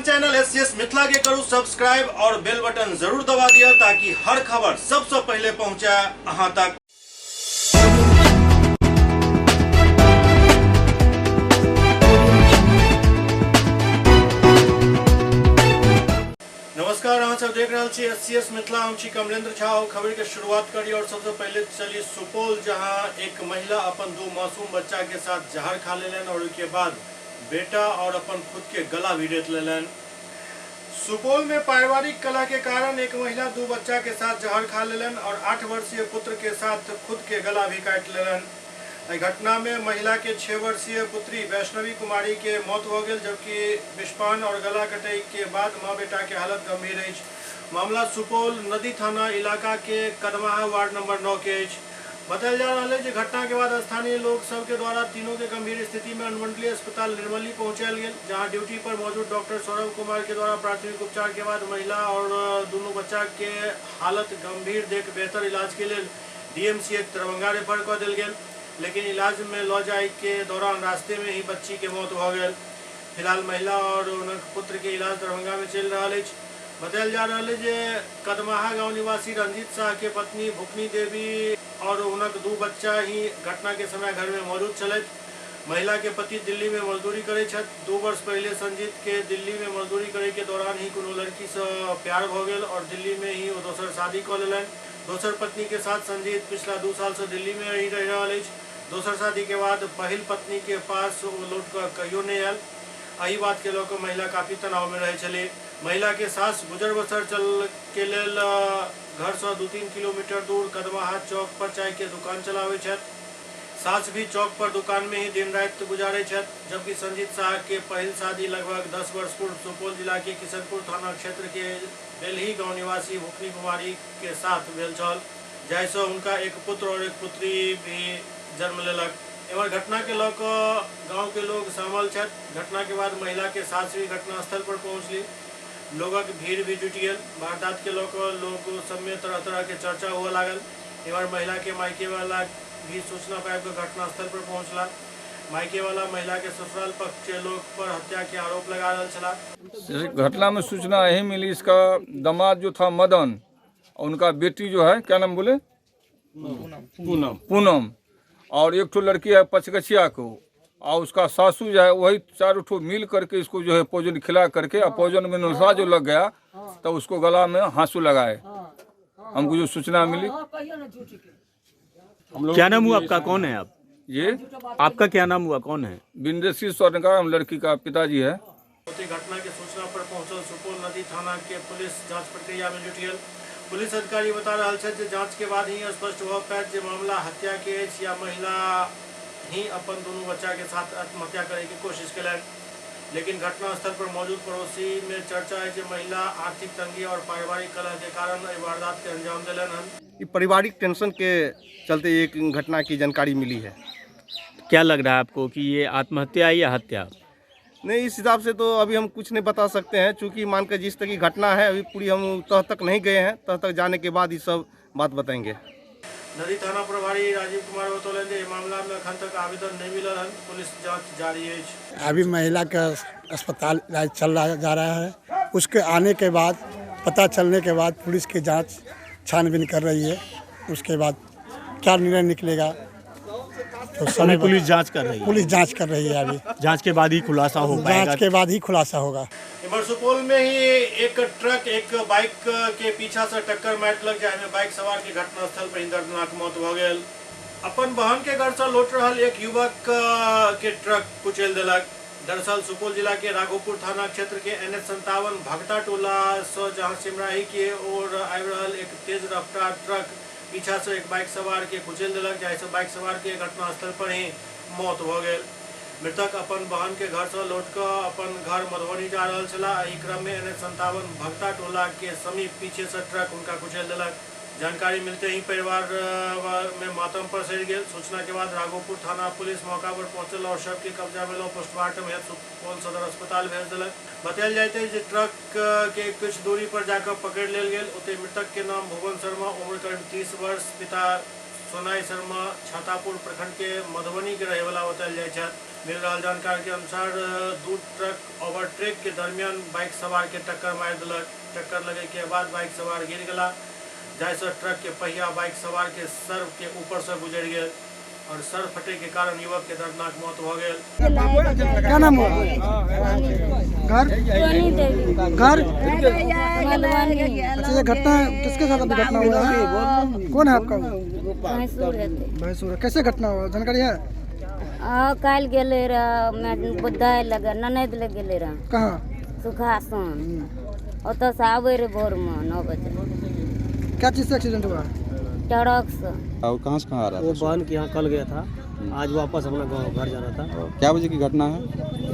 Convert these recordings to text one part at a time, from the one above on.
अपन channel SCS Mithila के करू subscribe और बेल बटन जरूर दबा दिया ताकि हर खबर सबसे पहले पहुंचे अहां तक। नमस्कार, अहाँ सब देख रहे छी एससीएस मिथिला। हम छी कमलेंद्र झा। खबर के शुरुआत करी और सबसे पहले चली सुपौल, जहां एक महिला अपन 2 मासूम बच्चा के साथ जहर खा लेलन और उसके बाद बेटा और अपन खुद के गला भी रेत लेलन। सुपौल में पारिवारिक कलह के कारण एक महिला 2 बच्चा के साथ जहर खा लेलन और 8 वर्षीय पुत्र के साथ खुद के गला भी काट लेलन। घटना में महिला के 6 वर्षीय पुत्री वैष्णवी कुमारी के मौत हो गई, जबकि विषपान और गला कटाई के बाद मां बेटा के हालत गंभीर है। मामला सुपौल नदी थाना इलाका के कदमाहा वार्ड नंबर 9 के बताया जा रहा है। घटना के बाद स्थानीय लोग सब के द्वारा तीनों के गंभीर स्थिति में अनुमंडलीय अस्पताल निर्मली पहुंचायल गया, जहां ड्यूटी पर मौजूद डॉक्टर सौरभ कुमार के द्वारा प्राथमिक उपचार के बाद महिला और दोनों बच्चा के हालत गंभीर देख बेहतर इलाज के लिए डीएमसीएच दरभंगा रेफर कर दिल गया, लेकिन इलाज में लौ जाए के दौरान रास्ते में ही बच्ची के मौत हो गई। फिलहाल महिला और उनके पुत्र के इलाज दरभंगा में चल रहा है। बताया जा रहा है जे कदमाहा गांव निवासी रंजीत शाह के पत्नी भुकनी देवी और उनके 2 बच्चा ही घटना के समय घर में मौजूद चलत। महिला के पति दिल्ली में मजदूरी करे छथ। 2 वर्ष पहले संजीत के दिल्ली में मजदूरी करे के दौरान ही कोनो लड़की से प्यार हो गया और दिल्ली में ही वो दोसर शादी कर लेलन। दोसर पत्नी के साथ संजीत पिछला 2 साल से दिल्ली में ही रह रहा है। दोसर शादी के बाद पहिल पत्नी के पास वो लौट कर कहियो नहीं आयल। यही बात के लोग महिला काफी तनाव में रहे चले। महिला के सास गुजर बसर चल के लेल घर से 2-3 किलोमीटर दूर कदमाहा चौक पर चाय के दुकान चलावे छथ। सास भी चौक पर दुकान में ही दिन रात गुजारे छथ, जबकि संजीत शाह के पहिल शादी लगभग 10 वर्ष पूर्व सुपौल जिला के किशनपुर थाना क्षेत्र के बेलही गांव निवासी भुकनी कुमारी के साथ भेल छल, जैसे उनका एक पुत्र और एक पुत्री भी जन्म लेलक। एवं घटना के लोग गांव के लोग शामिल छथ। घटना के बाद महिला के सास भी घटनास्थल पर पहुंचली। लोगों की भीड़ भी जुट गई। वारदात के लोग सब में तरह तरह के चर्चा हुआ लागल। एवं महिला के मायके वाला भी सूचना पाए के घटनास्थल पर पहुंचला। मायके वाला महिला के ससुराल पक्ष के लोग पर हत्या के आरोप लगा रहा चला। घटना में सूचना यही मिली, इसका दामाद जो था मदन और उनका बेटी जो है, क्या नाम बोले, पूनम, और एक ठो लड़की है पचगछिया को, और उसका सासू जो है वही 4 ठो मिल करके इसको जो है पॉइजन खिला करके, और पॉइजन में नशा जो लग गया तो उसको गला में हाँसू लगाए। हमको जो सूचना मिली। क्या नाम हुआ आपका, कौन है आप? ये आपका क्या नाम हुआ, कौन है? बिंदेशी स्वर्णकार, हम लड़की का पिताजी है। घटना के सूचना पर पहुंचल सुपौल नदी थाना के पुलिस जांच प्रक्रिया में जुटी। पुलिस अधिकारी बता रहा है कि जांच के बाद ही स्पष्ट हो पाए जे मामला हत्या के या महिला ही अपन दोनों बच्चा के साथ आत्महत्या करे की कोशिश कलन। लेकिन घटनास्थल पर मौजूद पड़ोसी में चर्चा है कि महिला आर्थिक तंगी और पारिवारिक कलह के कारण वारदात के अंजाम दिलन। पारिवारिक टेंशन के चलते एक घटना की जानकारी मिली है। क्या लग रहा है आपको कि ये आत्महत्या है या हत्या? नहीं, इस हिसाब से तो अभी हम कुछ नहीं बता सकते हैं, चूँकि मानकर जिस तरह की घटना है अभी पूरी हम तह तक नहीं गए हैं। तह तक जाने के बाद ये सब बात बताएंगे। नदी थाना प्रभारी राजीव कुमार बतौले मामला में अखन तक आवेदन नहीं मिलल है, पुलिस जांच जारी है। अभी महिला का अस्पताल इलाज चल रहा जा रहा है। उसके आने के बाद, पता चलने के बाद पुलिस की जांच छानबीन कर रही है। उसके बाद क्या निर्णय निकलेगा तो समय पुलिस जांच कर रही है। पुलिस जांच कर रही है। अभी जांच के बाद ही खुलासा हो पाएगा। जांच के बाद ही खुलासा होगा। सुपौल में ही एक ट्रक एक बाइक के पीछा से टक्कर मार लग जाए में बाइक सवार की घटनास्थल पर दर्दनाक मौत हो गई। अपन बहन के घर से लौट रहा एक युवक के ट्रक कुचल दिलक। दरअसल सुपौल जिला के राघोपुर थाना क्षेत्र के NH57 भगता टोला से जहां सिमराही की ओर आबि रहल एक तेज रफ्तार ट्रक पीछा से एक बाइक सवार के कुचल दिलक, जैसे बाइक सवार के घटनास्थल पर ही मौत हो गई। मृतक अपन बहन के घर से लौट कर अपन घर मधुबनी जा रहा चला। एही क्रम में NH57 भगता टोला के समीप पीछे से ट्रक उनका कुचल दिलक। जानकारी मिलते ही परिवार में मातम पसर गए। सूचना के बाद राघोपुर थाना पुलिस मौका पर पहुंचल और शव के कब्जा में पोस्टमार्टम हेतु सुपौल सदर अस्पताल भेज दिलक। बतायल जाते है ट्रक के कुछ दूरी पर जाकर पकड़ लेल गेल। ओते मृतक के नाम भुवन शर्मा, उम्र करीब 30 वर्ष, पिता सोनाई शर्मा छातापुर प्रखंड के मधुबनी के रहे वाला बतायल जाए। मिल रहा जानकारी के अनुसार दू ट्रक ओवरटेक के दरमियान बाइक सवार के टक्कर मार दिलक। टक्कर लगे के बाद बाइक सवार गिर गला, जैसे ट्रक के पहिया बाइक सवार के सर के ऊपर से गुजर गए और सर फटे के कारण युवक के दर्दनाक मौत हो गए। क्या नाम हुआ? घर घर अच्छा, ये घटना किसके साथ अभी घटना हुआ है? कौन है आपका? भैंसुर। कैसे घटना हुआ, जानकारी है? कल गेले बुधाई लगे ननद लग गेले रहा। कहाँ? सुखासन ओत से आवे रे भोर में 9 बजे। क्या चीज से एक्सीडेंट हुआ? ट्रक से। और कहाँ से कहाँ आ रहा था? वो बहन के यहाँ कल गया था, आज वापस अपना गाँव घर जाना था। क्या बजे की घटना है?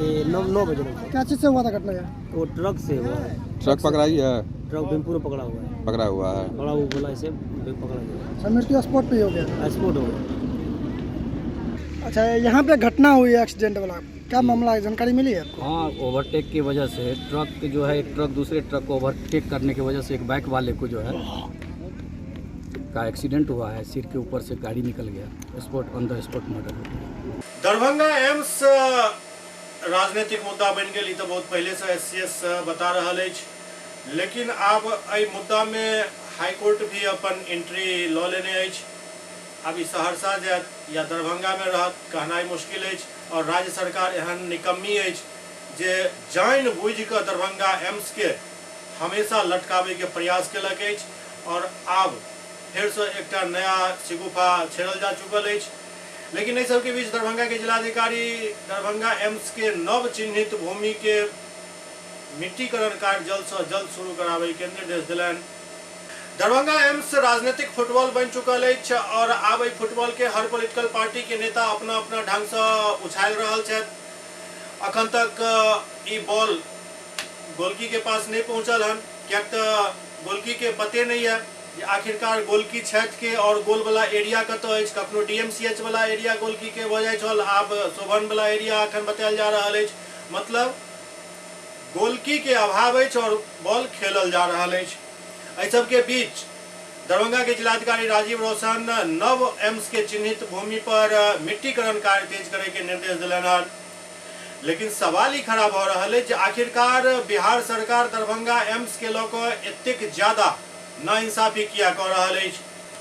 ये 9 बजे। क्या चीज से हुआ था घटना? वो ट्रक से हुआ है। ट्रक पकड़ाई है? ट्रक बिम्पुर पकड़ा हुआ है। पकड़ा हुआ है। बड़ा वो बोला इसे पकड़ा गया। मृत्यु स्पॉट पे ही हो गया? स्पॉट हो गया। अच्छा, यहाँ पे घटना हुई है एक्सीडेंट वाला, क्या मामला है, जानकारी मिली है? हाँ, ओवरटेक की वजह से ट्रक जो है, एक ट्रक दूसरे ट्रक को ओवरटेक करने की वजह से एक बाइक वाले को जो है का एक्सीडेंट हुआ है। सिर के ऊपर से गाड़ी निकल गया, spot on the spot murder हो गया। दरभंगा एम्स राजनीतिक मुद्दा बन गई, तो बहुत पहले से एससीएस बता रहा है, लेकिन अब एहि मुद्दा में हाईकोर्ट भी अपन एंट्री लऽ लेने अछि। अब सहरसा जात या दरभंगा में रहत कहनाइ मुश्किल अछि, और राज्य सरकार एहन निकम्मी अछि जे जानि बुझि कऽ दरभंगा एम्स के हमेशा लटकावे के प्रयास केलक अछि, और आब फिर से एक नया शिगुफा छेड़ल जा चुकल अछि। लेकिन एहि सबके बीच दरभंगा के जिलाधिकारी दरभंगा एम्स के नव चिन्हित भूमि के मिट्टीकरण कार्य जल्द से जल्द शुरू करावे के निर्देश दिलनि। दरभंगा एम्स राजनीतिक फुटबॉल बन चुकल अछि, और आब एहि फुटबॉल के हर पॉलिटिकल पार्टी के नेता अपना अपना ढंग से उछाल रहल छथि। अखन तक ई बॉल गोलकी के पास नहीं पहुंचल हन, क्या गोलकी के पते नहीं है कि आखिरकार गोलकी छथि के और गोल वाला एरिया कतऽ अछि। कखनो डीएमसीएच वाला एरिया गोलकी के भऽ जाइ छल, आब शोभन वाला एरिया अखन बतायल जा रहल अछि। मतलब गोलकी के अभाव अछि और बॉल खेलल जा रहल अछि। एहि सबके बीच दरभंगा के जिलाधिकारी राजीव रोशन नव एम्स के चिन्हित भूमि पर मिट्टीकरण कार्य तेज करे के निर्देश दिलनि हन। लेकिन सवाल ही खड़ा भऽ रहल है, आखिरकार बिहार सरकार दरभंगा एम्स के लऽ कऽ एतेक ज्यादा नाइंसाफी किया कऽ रहल अछि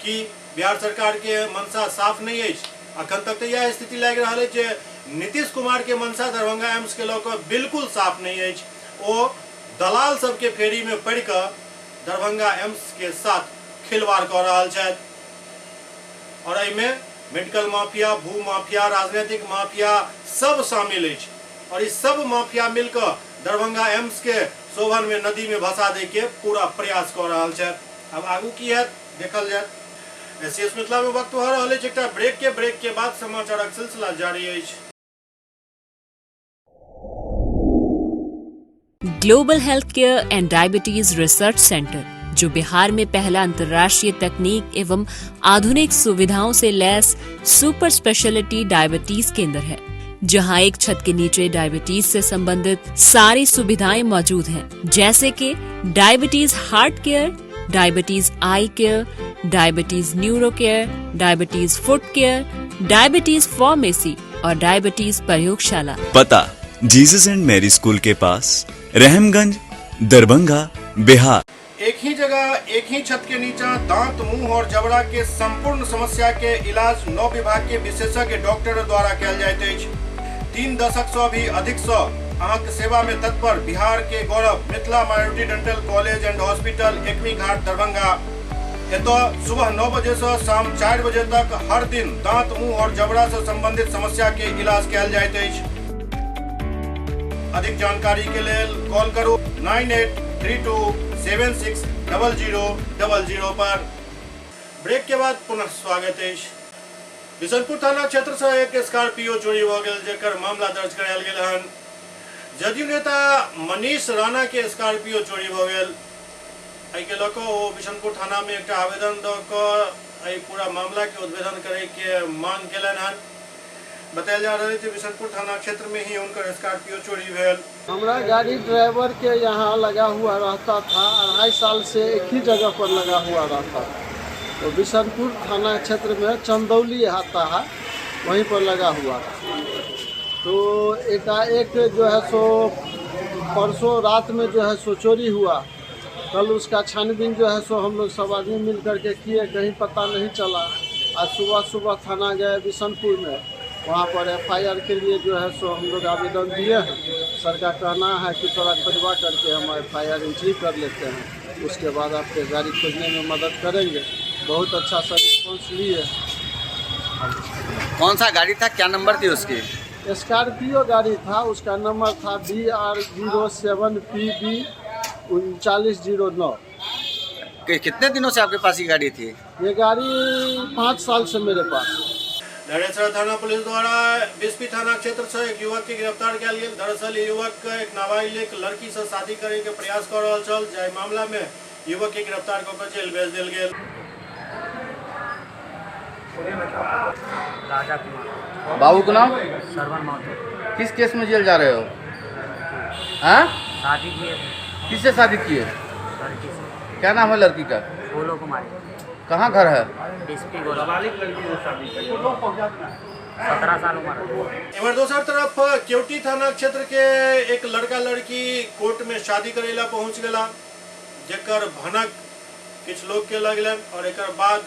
कि बिहार सरकार के मनसा साफ नहीं अछि। अखन तक तो यह स्थिति लागि रहल है जे नीतीश कुमार के मनसा दरभंगा एम्स के लऽ कऽ बिल्कुल साफ नहीं अछि। ओ दलाल सबके फेरी में पड़ि कऽ दरभंगा एम्स के साथ खिलवाड़ कऽ रहल छथि, और एहिमे मेडिकल माफिया, भू माफिया, राजनीतिक माफिया सब शामिल अछि, और इस सब माफिया मिलकर दरभंगा एम्स के शोभन में नदी में भसा दे के पूरा प्रयास कर रहल छथि। अब आगू की है देखल जाए। एससीएस मिथिला में वक्त हो रहल अछि एकटा ब्रेक के बाद समाचारक सिलसिला जारी अछि। Global health care and diabetes research centre, जो बिहार में पहला अंतर्राष्ट्रीय तकनीक एवं आधुनिक सुविधाओं से लैस सुपर स्पेशलिटी डायबिटीज केंद्र है, जहां एक छत के नीचे डायबिटीज से संबंधित सारी सुविधाएं मौजूद हैं, जैसे कि diabetes heart care, diabetes eye care, diabetes neuro care, diabetes foot care, diabetes pharmacy और डायबिटीज प्रयोगशाला। पता जीसस एंड मैरी स्कूल के पास, रहमगंज, दरभंगा, बिहार। एक ही जगह एक ही छत के नीचे दांत, मुंह और जबड़ा के संपूर्ण समस्या के इलाज 9 विभाग के विशेषज्ञ डॉक्टर द्वारा कयल जाइत अछि। 3 दशक से भी अधिक से अहाँक सेवा में तत्पर बिहार के गौरव Mithila minority dental college and hospital, Ekmi Ghat, Darbhanga. एतो सुबह 9 बजे से शाम 4 बजे तक हर दिन दांत, मुंह और जबड़ा से संबंधित समस्या के इलाज कयल जाइत अछि। अधिक जानकारी के लिए कॉल करो 9832760000 पर। ब्रेक के बाद पुनः स्वागत है। बिशनपुर थाना क्षेत्र से एक स्कॉर्पियो चोरी हो गया, जेकर मामला दर्ज करायल गेल हन। जदयू नेता मनीष राणा के स्कॉर्पियो चोरी हो गया, एहि लऽ कऽ ओ बिशनपुर थाना में एक आवेदन दऽ कऽ एहि पूरा मामला के उद्भेदन करे के मांग केलनि हन। बताया जा रहा है कि बिशनपुर थाना क्षेत्र में ही उनका स्कॉर्पियो चोरी भेल। हमारा गाड़ी ड्राइवर के यहाँ लगा हुआ रहता था, 2.5 साल से एक ही जगह पर लगा हुआ रहता था। तो बिशनपुर थाना क्षेत्र में चंदौली आता है, वहीं पर लगा हुआ था। तो एकाएक जो है सो परसों रात में जो है सो चोरी हुआ। कल उसका छानबीन जो है सो हम लोग सब आदमी मिल करके किए, कहीं पता नहीं चला। आज सुबह थाना गए बिशनपुर में, वहाँ पर FIR के लिए जो है सो हम लोग आवेदन दिए हैं। सर का कहना है कि थोड़ा खोजवा करके हम FIR एंट्री कर लेते हैं, उसके बाद आपके गाड़ी खोजने में मदद करेंगे। बहुत अच्छा सा रिस्पॉन्स लिए। कौन सा गाड़ी था, क्या नंबर थी उसकी? स्कॉर्पियो गाड़ी था, उसका नंबर था BR07PB 3909। कितने दिनों से आपके पास ये गाड़ी थी? ये गाड़ी 5 साल से मेरे पास। लड़ेसरा थाना पुलिस द्वारा बिस्पी थाना क्षेत्र से एक युवक के गिरफ्तार किया गेल। दरअसल युवक एक नाबालिग लड़की से शादी करे के प्रयास कर रहा छल, जाहि मामला में युवक के गिरफ्तार कर जेल भेज दिल गेल। राजा कुमार। बाबू का नाम? सरवन महतो। किस केस में जेल जा रहे हो? हाँ? शादी किए थे। किससे शादी किए? लड़की से। क्या नाम है लड़की का? फूलो कुमारी। कहाँ घर है? बिस्पी गोला। 17 साल उम्र। इधर दूसरी तरफ केवटी थाना क्षेत्र के एक लड़का लड़की कोर्ट में शादी करेला पहुंच गया, जेकर भनक किछ लोग के लगल और एक बाद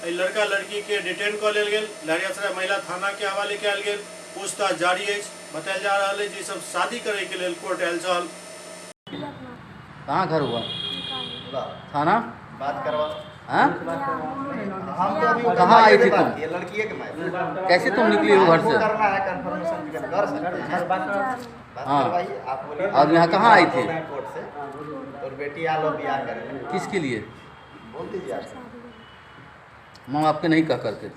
लड़का लड़की के डिटेन कर लेल गेल। लहरियासराय महिला थाना के हवाले कयल गेल। पूछताछ जारी है। बतायल जा रहा है जी सब शादी करे के लिए कोर्ट आयल छल। कहाँ घर हुआ? थाना बात करवा। हाँ? कहाँ आई थी तुम? कैसे तुम निकली हो घर से? हाँ, और यहाँ कहाँ आई थी? किसके लिए? माँ आपके नहीं कह करते।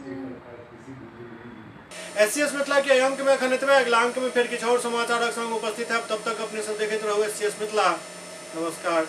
SCS मिथिला के अंक में खनितवे अगला अंक में फिर किछ और समाचार संग उपस्थित है। तब तक अपने सब देखते रहो SCS मिथिला। नमस्कार।